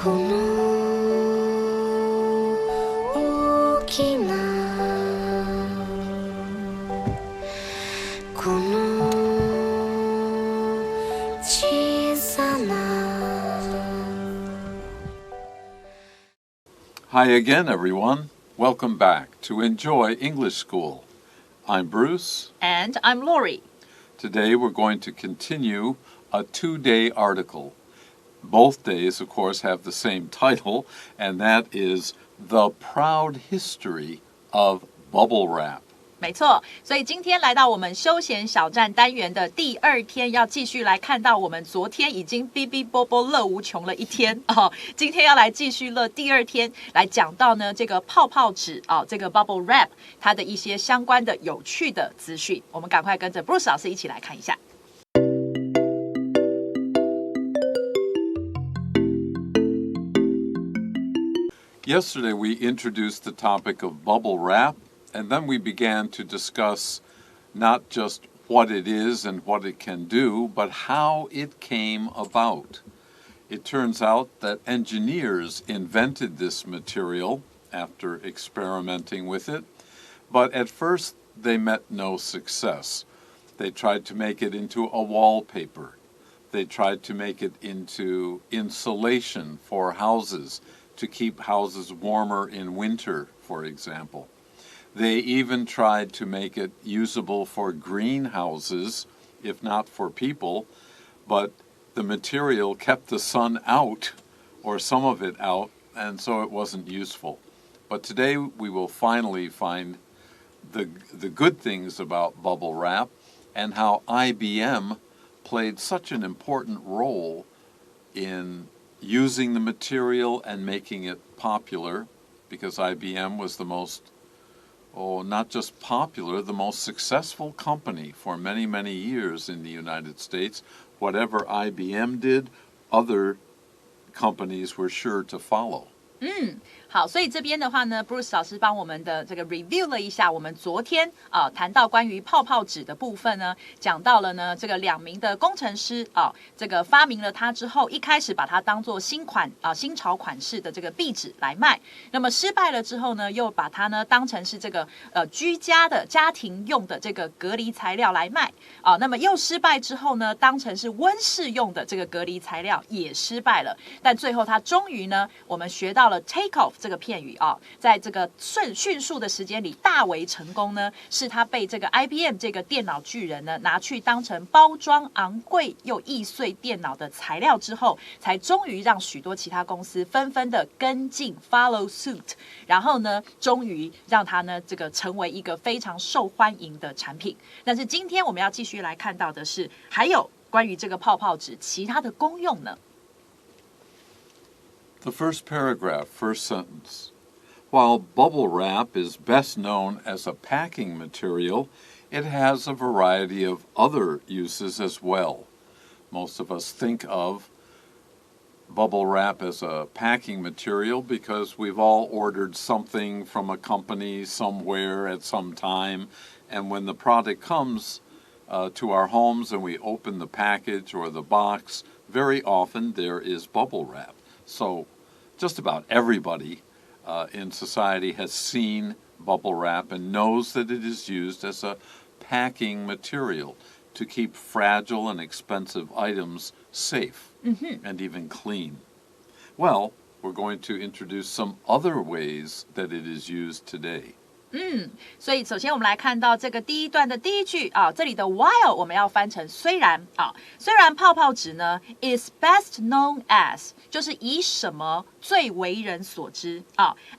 この大きなこの小さな Hi again, everyone. Welcome back to Enjoy English School. I'm Bruce. And I'm Laurie. Today we're going to continue a two-day article. Both days, of course, have the same title, and that is The Proud History of Bubble Wrap. 没错，所以今天来到我们休闲小站单元的第二天，要继续来看到我们昨天已经嗶嗶啵啵乐无穷了一天哦，今天要来继续乐第二天，来讲到呢这个泡泡纸哦，这个 bubble wrap 它的一些相关的有趣的资讯，我们赶快跟着 Bruce 老师一起来看一下。Yesterday we introduced the topic of bubble wrap, and then we began to discuss not just what it is and what it can do, but how it came about. It turns out that engineers invented this material after experimenting with it, but at first they met no success. They tried to make it into a wallpaper. They tried to make it into insulation for houses, to keep houses warmer in winter, for example. They even tried to make it usable for greenhouses, if not for people, but the material kept the sun out, or some of it out, and so it wasn't useful. But today we will finally find the good things about bubble wrap and how IBM played such an important role in using the material and making it popular, because IBM was the most not just popular, the most successful company for many, many years in the United States. Whatever IBM did, other companies were sure to follow. 好，所以这边的话呢 ，Bruce 老师帮我们的这个 review 了一下，我们昨天谈到关于泡泡纸的部分呢，讲到了呢这个2名的工程师这个发明了它之后，一开始把它当做新潮款式的这个壁纸来卖，那么失败了之后呢，又把它呢当成是这个居家的家庭用的这个隔离材料来卖那么又失败之后呢，当成是温室用的这个隔离材料也失败了，但最后它终于呢，我们学到了 take off 这个片语在这个迅速的时间里大为成功呢，是他被这个 IBM 这个电脑巨人呢拿去当成包装昂贵又易碎电脑的材料之后，才终于让许多其他公司纷纷的跟进 follow suit， 然后呢，终于让它呢这个成为一个非常受欢迎的产品。但是今天我们要继续来看到的是，还有关于这个泡泡纸其他的功用呢。The first paragraph, first sentence. While bubble wrap is best known as a packing material, it has a variety of other uses as well. Most of us think of bubble wrap as a packing material because we've all ordered something from a company somewhere at some time, and when the product comes to our homes and we open the package or the box, very often there is bubble wrap. So just about everybody in society has seen bubble wrap and knows that it is used as a packing material to keep fragile and expensive items safe and even clean. Well, we're going to introduce some other ways that it is used today. 所以首先我们来看到这个第一段的第一句这里的 while 我们要翻成虽然虽然泡泡纸呢 is best known as 就是以什么最为人所知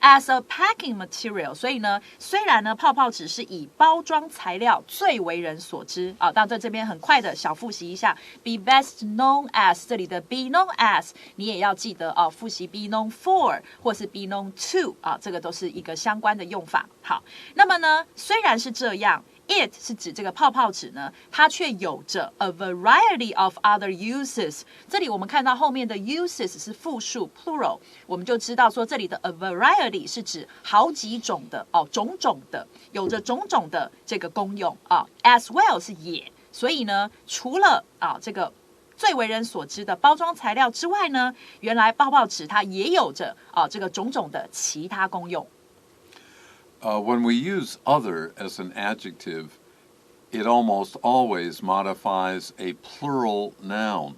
as a packing material， 所以呢虽然呢泡泡纸是以包装材料最为人所知当然在这边很快的小复习一下 be best known as 这里的 be known as 你也要记得复习 be known for 或是 be known to 这个都是一个相关的用法。好，那么呢虽然是这样It 是指这个泡泡纸呢，它却有着 a variety of other uses。这里我们看到后面的 uses 是复数 plural， 我们就知道说这里的 a variety 是指好几种的种种的，有着种种的这个功用as well 是也。所以呢，除了这个最为人所知的包装材料之外呢，原来泡泡纸它也有着这个种种的其他功用。When we use other as an adjective, it almost always modifies a plural noun.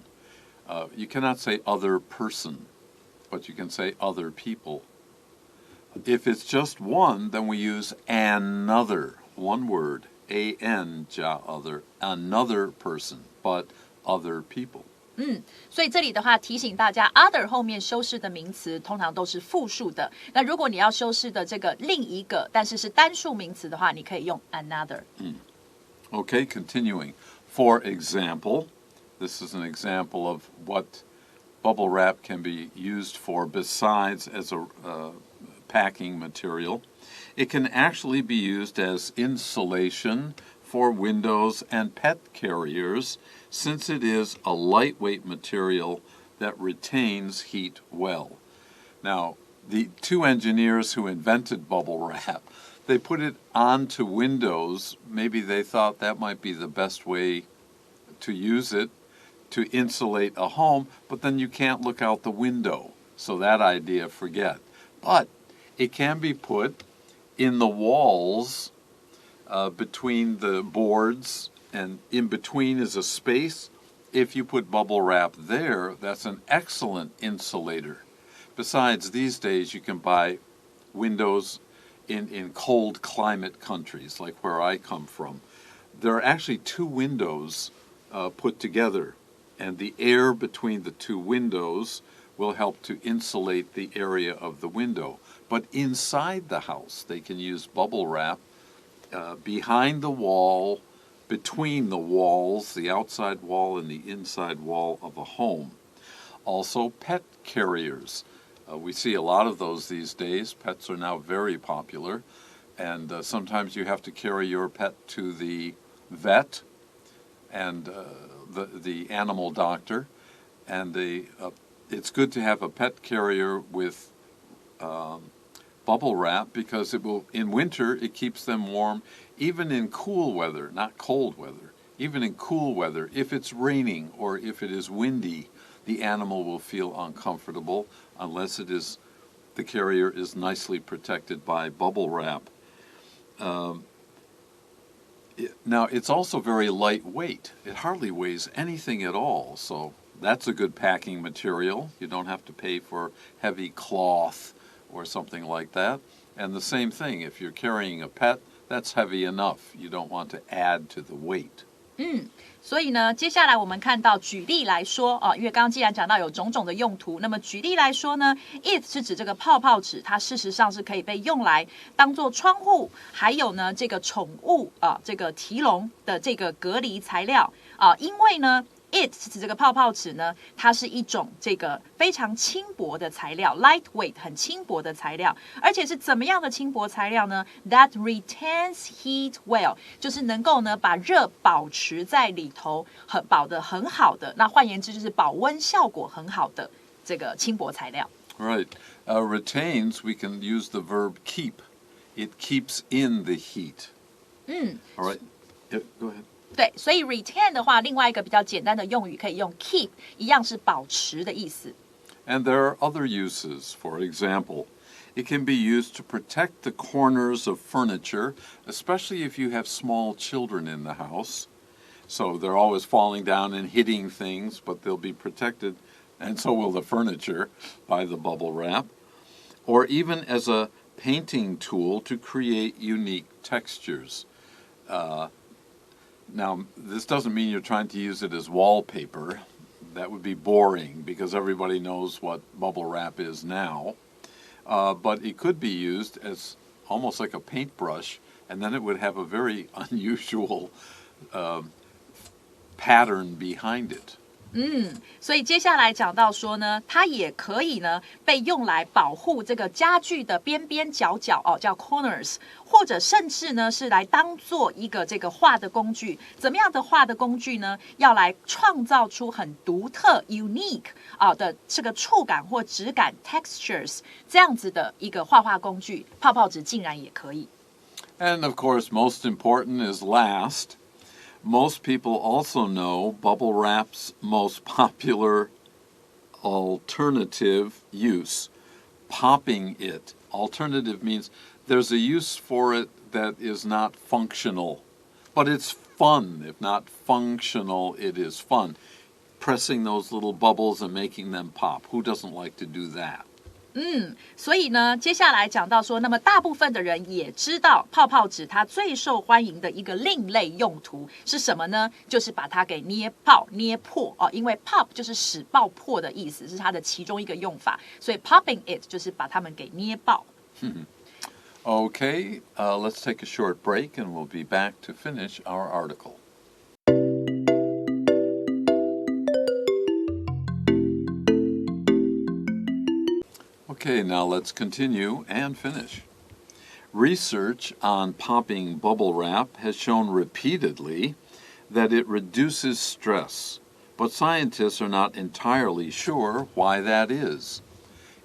You cannot say other person, but you can say other people. If it's just one, then we use another, one word, an 加 other, another person, but other people. 所以这里的话提醒大家 other 后面修饰的名词通常都是复数的。那如果你要修饰的这个另一个，但是是单数名词的话，你可以用 another。Okay, continuing. For example, this is an example of what bubble wrap can be used for besides as a packing material. It can actually be used as insulation for windows and pet carriers, since it is a lightweight material that retains heat well. Now, the two engineers who invented bubble wrap, they put it onto windows. Maybe they thought that might be the best way to use it to insulate a home, but then you can't look out the window. So that idea, forget. But it can be put in the walls between the boards, and in between is a space. If you put bubble wrap there, that's an excellent insulator. Besides, these days you can buy windows in cold climate countries, like where I come from. There are actually two windows put together, and the air between the two windows will help to insulate the area of the window. But inside the house, they can use bubble wrap behind the wall, between the walls, the outside wall and the inside wall of a home. Also, pet carriers. We see a lot of those these days. Pets are now very popular, and sometimes you have to carry your pet to the vet and the animal doctor, and it's good to have a pet carrier with bubble wrap, because it will, in winter, it keeps them warm, even in cool weather, not cold weather. Even in cool weather, if it's raining or if it is windy, the animal will feel uncomfortable unless the carrier is nicely protected by bubble wrap. Now, it's also very lightweight. It hardly weighs anything at all, so that's a good packing material. You don't have to pay for heavy cloth or something like that. And the same thing, if you're carrying a pet, that's heavy enough. You don't want to add to the weight. 所以呢，接下来我们看到举例来说因为刚刚既然讲到有种种的用途，那么举例来说呢 ，it 是指这个泡泡纸，它事实上是可以被用来当做窗户，还有呢这个宠物这个提笼的这个隔离材料因为呢。It 是指这个泡泡纸呢，它是一种这个非常轻薄的材料 ，lightweight 很轻薄的材料，而且是怎么样的轻薄材料呢 ？That retains heat well， 就是能够呢把热保持在里头，保得很好的。那换言之，就是保温效果很好的这个轻薄材料。Right. Retains, we can use the verb keep. It keeps in the heat. All right. Yeah, go ahead. 对，所以 retain 的话，另外一个比较简单的用语可以用 keep， 一样是保持的意思。And there are other uses. For example, it can be used to protect the corners of furniture, especially if you have small children in the house. So they're always falling down and hitting things, but they'll be protected, and so will the furniture, by the bubble wrap. Or even as a painting tool to create unique textures. Now, this doesn't mean you're trying to use it as wallpaper. That would be boring because everybody knows what bubble wrap is now. But it could be used as almost like a paintbrush, and then it would have a very unusual pattern behind it. 所以接下来讲到说呢，它也可以呢被用来保护这个家具的边边角角叫 corners， 或者甚至呢是来当做一个这个画的工具。怎么样的画的工具呢？要来创造出很独特 unique 的这个触感或质感 textures 这样子的一个画画工具，泡泡纸竟然也可以。And of course, most important is last. Most people also know bubble wrap's most popular alternative use, popping it. Alternative means there's a use for it that is not functional, but it's fun. If not functional, it is fun. Pressing those little bubbles and making them pop. Who doesn't like to do that? 所以呢，接下来讲到说，那么大部分的人也知道泡泡纸它最受欢迎的一个另类用途是什么呢？就是把它给捏爆、捏破哦，因为 pop 就是使爆破的意思，是它的其中一个用法，所以 popping it 就是把它们给捏爆。Okay, let's take a short break and we'll be back to finish our article. Okay, now let's continue and finish. Research on popping bubble wrap has shown repeatedly that it reduces stress, but scientists are not entirely sure why that is.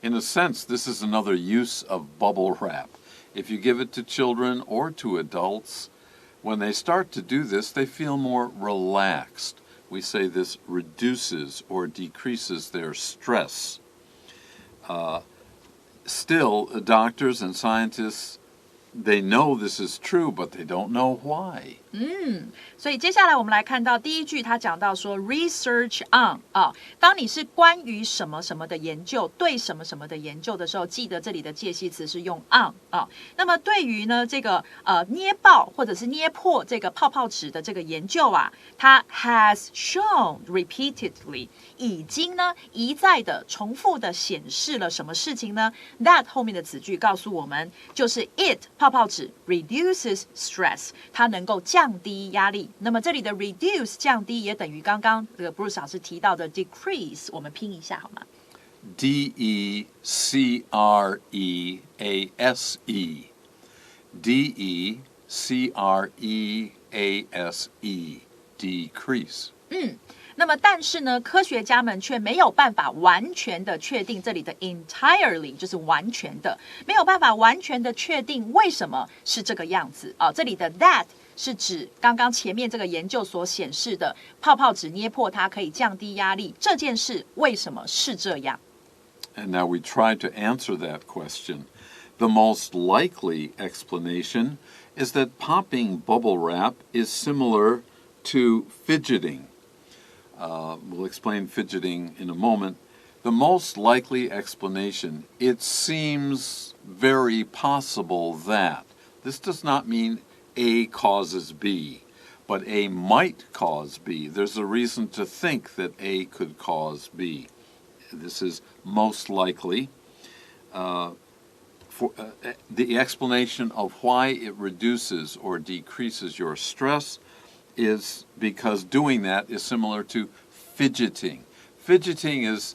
In a sense, this is another use of bubble wrap. If you give it to children or to adults, when they start to do this, they feel more relaxed. We say this reduces or decreases their stress. Still, doctors and scientists, they know this is true, but they don't know why. 所以接下来我们来看到第一句，他讲到说 research on 当你是关于什么什么的研究，对什么什么的研究的时候，记得这里的介系词是用 on 那么对于呢这个捏爆或者是捏破这个泡泡纸的这个研究啊，它 has shown repeatedly 已经呢一再的重复的显示了什么事情呢 ？That 后面的子句告诉我们，就是 it 泡泡纸 reduces stress， 它能够降低压力。那么这里的 reduce 降低也等于刚刚这个 Bruce 老师提到的 decrease， 我们拼一下好吗？ D-E-C-R-E-A-S-E D-E-C-R-E-A-S-E decrease 那么但是呢，科学家们却没有办法完全的确定这里的 entirely 就是完全的，没有办法完全的确定为什么是这个样子这里的 that 是指刚刚前面这个研究所显示的泡泡纸捏破它可以降低压力这件事为什么是这样 And now we try to answer that question. The most likely explanation is that popping bubble wrap is similar to fidgeting. We'll explain fidgeting in a moment. The most likely explanation, it seems very possible that. This does not mean A causes B, but A might cause B. There's a reason to think that A could cause B. This is most likely. The explanation of why it reduces or decreases your stress is because doing that is similar to fidgeting. Fidgeting is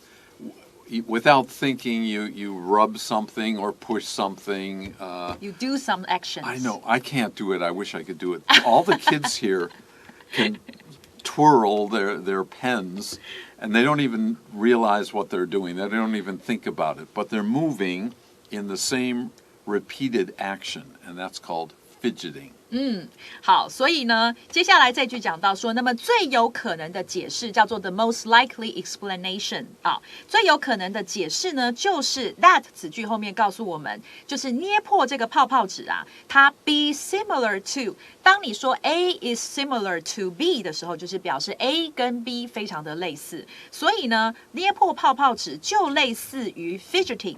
without thinking, you rub something or push something. You do some actions. I know. I can't do it. I wish I could do it. All the kids here can twirl their pens, and they don't even realize what they're doing. They don't even think about it. But they're moving in the same repeated action, and that's called fidgeting. 好，所以呢，接下来这句讲到说，那么最有可能的解释叫做 the most likely explanation 最有可能的解释呢，就是 that 此句后面告诉我们，就是捏破这个泡泡纸啊，它 be similar to。当你说 A is similar to B 的时候，就是表示 A 跟 B 非常的类似，所以呢，捏破泡泡纸就类似于 fidgeting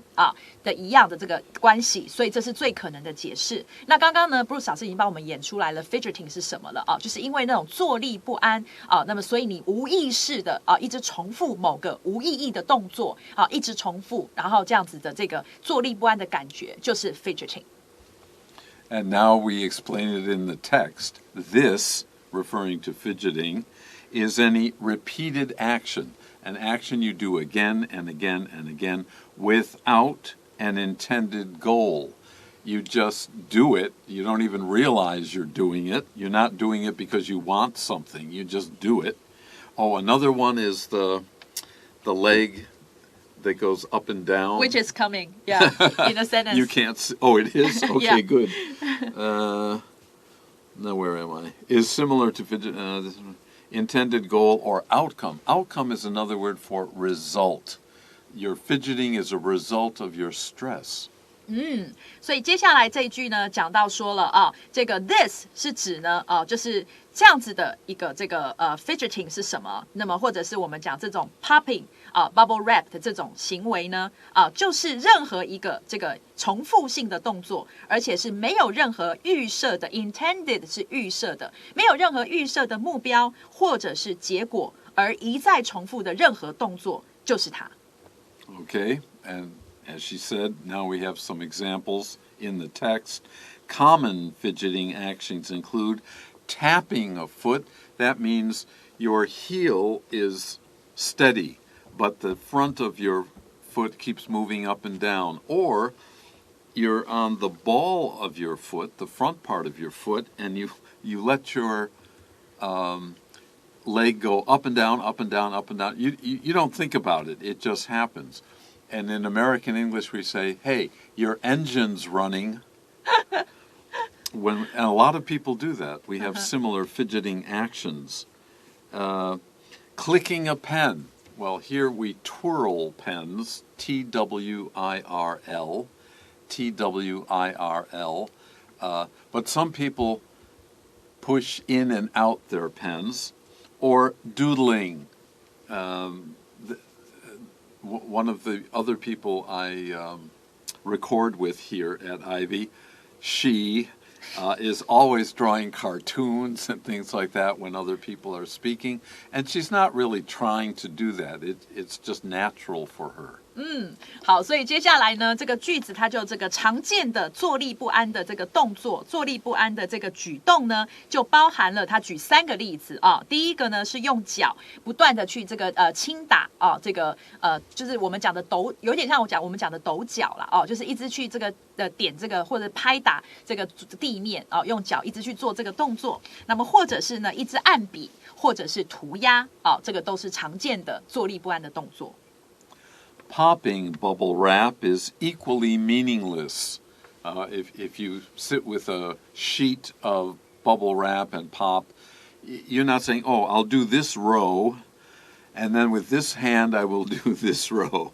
的一样的这个关系，所以这是最可能的解释。那刚刚呢 ，Bruce 老师已经帮我们演出来了 fidgeting 是什么了就是因为那种坐立不安那么所以你无意识的一直重复某个无意义的动作一直重复，然后这样子的这个坐立不安的感觉就是 fidgeting。And now we explain it in the text. This, referring to fidgeting, is any repeated action, an action you do again and again and again without an intended goal. You just do it. You don't even realize you're doing it. You're not doing it because you want something. You just do it. Oh, another one is the leg that goes up and down. Which is coming, yeah, in a sentence. You can't see. Oh, it is? Okay, Yeah. good. Now, where am I? Is similar to intended goal or outcome. Outcome is another word for result. Your fidgeting is a result of your stress. 所以接下来这一句呢，讲到说了啊，这个 this 是指呢，就是这样子的一个这个fidgeting 是什么？那么或者是我们讲这种 popping bubble wrap 的这种行为呢，就是任何一个这个重复性的动作，而且是没有任何预设的 intended 是预设的，没有任何预设的目标或者是结果，而一再重复的任何动作就是它。Okay, and as she said, now we have some examples in the text. Common fidgeting actions include tapping a foot. That means your heel is steady, but the front of your foot keeps moving up and down. Or you're on the ball of your foot, the front part of your foot, and you let your leg go up and down, up and down, up and down. You don't think about it. It just happens. And in American English, we say, hey, your engine's running. And a lot of people do that. We have similar fidgeting actions. Clicking a pen. Well, here we twirl pens, T-W-I-R-L, T-W-I-R-L. But some people push in and out their pens. Or doodling. One of the other people I record with here at Ivy, she is always drawing cartoons and things like that when other people are speaking. And she's not really trying to do that. It's just natural for her. 好，所以接下来呢，这个句子它就这个常见的坐立不安的这个动作，坐立不安的这个举动呢，就包含了他举3个例子啊。第一个呢是用脚不断的去这个轻打啊，这个就是我们讲的抖，有点像我们讲的抖脚啦哦，就是一直去这个点这个或者拍打这个地面啊，用脚一直去做这个动作。那么或者是呢一直按笔，或者是涂鸦啊，这个都是常见的坐立不安的动作。Popping bubble wrap is equally meaningless. If you sit with a sheet of bubble wrap and pop, you're not saying, oh, I'll do this row, and then with this hand I will do this row.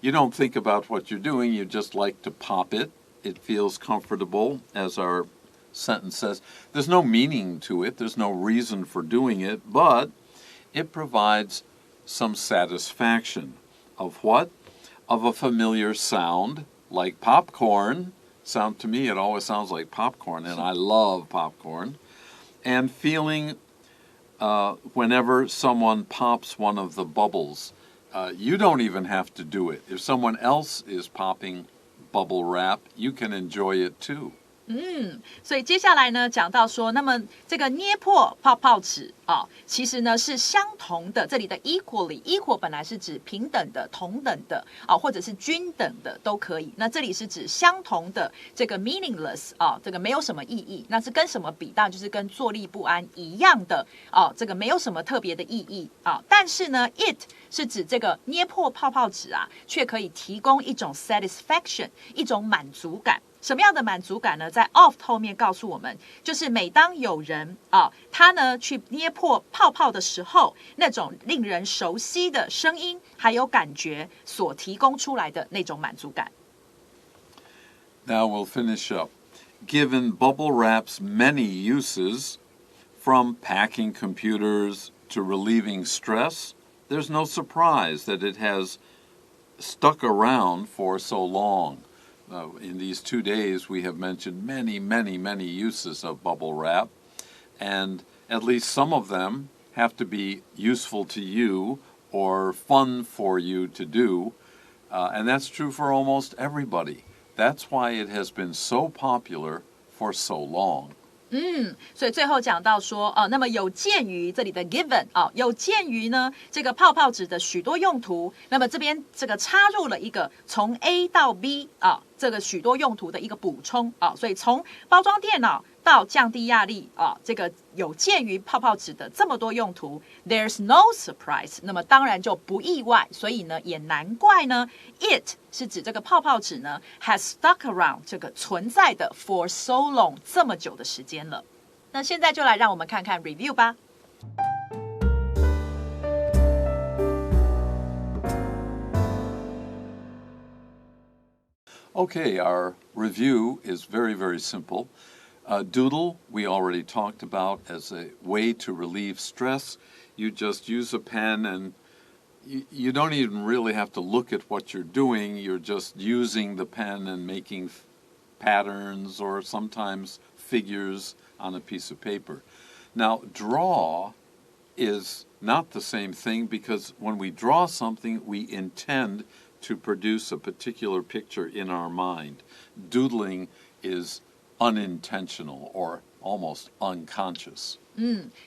You don't think about what you're doing. You just like to pop it. It feels comfortable, as our sentence says. There's no meaning to it. There's no reason for doing it, but it provides some satisfaction. Of what? Of a familiar sound, like popcorn. To me, it always sounds like popcorn, and I love popcorn. And feeling whenever someone pops one of the bubbles. You don't even have to do it. If someone else is popping bubble wrap, you can enjoy it too. 所以接下来呢，讲到说，那么这个捏破泡泡纸其实呢是相同的。这里的 equal 本来是指平等的、同等的或者是均等的都可以。那这里是指相同的，这个 meaningless 这个没有什么意义。那是跟什么比？当然就是跟坐立不安一样的这个没有什么特别的意义但是呢 ，it 是指这个捏破泡泡纸却可以提供一种 satisfaction， 一种满足感。什么样的满足感呢？在 of 后面告诉我们，就是每当有人他呢去捏破泡泡的时候，那种令人熟悉的声音还有感觉所提供出来的那种满足感。Now we'll finish up. Given bubble wrap's many uses, from packing computers to relieving stress, there's no surprise that it has stuck around for so long. In these 2 days, we have mentioned many, many, many uses of bubble wrap, and at least some of them have to be useful to you or fun for you to do, and that's true for almost everybody. That's why it has been so popular for so long. 所以最后讲到说那么有鉴于这里的 given 有鉴于呢这个泡泡纸的许多用途，那么这边这个插入了一个从 A 到 B 这个许多用途的一个补充所以从包装电脑到降低压力这个有鉴于泡泡纸的这么多用途 ，there's no surprise， 那么当然就不意外，所以呢也难怪呢 ，it 是指这个泡泡纸呢 has stuck around 这个存在的 for so long 这么久的时间了。那现在就来让我们看看 review 吧。Okay, our review is very, very simple. Doodle, we already talked about as a way to relieve stress. You just use a pen and you don't even really have to look at what you're doing. You're just using the pen and making patterns or sometimes figures on a piece of paper. Now, draw is not the same thing because when we draw something, we intend to produce a particular picture in our mind. Doodling is unintentional or almost unconscious.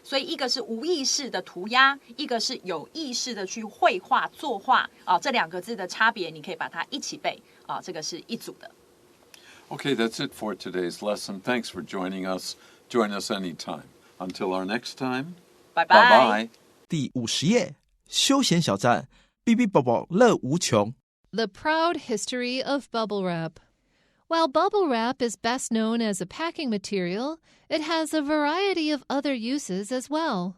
所以一个是无意识的涂鸦，一个是有意识的去绘画、作画啊，这两个字的差别，你可以把它一起背啊，这个是一组的。Okay, that's it for today's lesson. Thanks for joining us. Join us anytime. Until our next time, 拜拜。 bye-bye. 第50页，休闲小站，嗶嗶啵啵乐无穷。 The proud history of bubble wrap. While bubble wrap is best known as a packing material, it has a variety of other uses as well.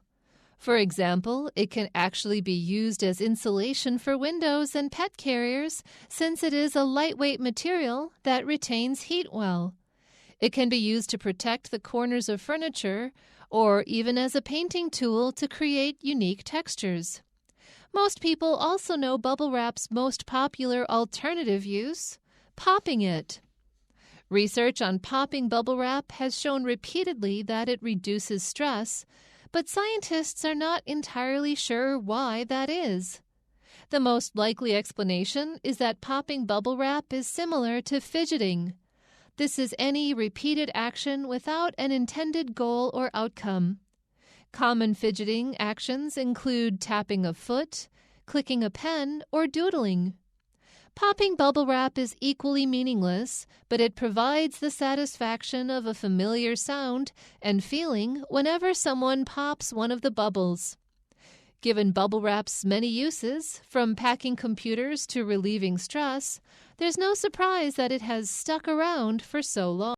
For example, it can actually be used as insulation for windows and pet carriers since it is a lightweight material that retains heat well. It can be used to protect the corners of furniture or even as a painting tool to create unique textures. Most people also know bubble wrap's most popular alternative use, popping it. Research on popping bubble wrap has shown repeatedly that it reduces stress, but scientists are not entirely sure why that is. The most likely explanation is that popping bubble wrap is similar to fidgeting. This is any repeated action without an intended goal or outcome. Common fidgeting actions include tapping a foot, clicking a pen, or doodling. Popping bubble wrap is equally meaningless, but it provides the satisfaction of a familiar sound and feeling whenever someone pops one of the bubbles. Given bubble wrap's many uses, from packing computers to relieving stress, there's no surprise that it has stuck around for so long.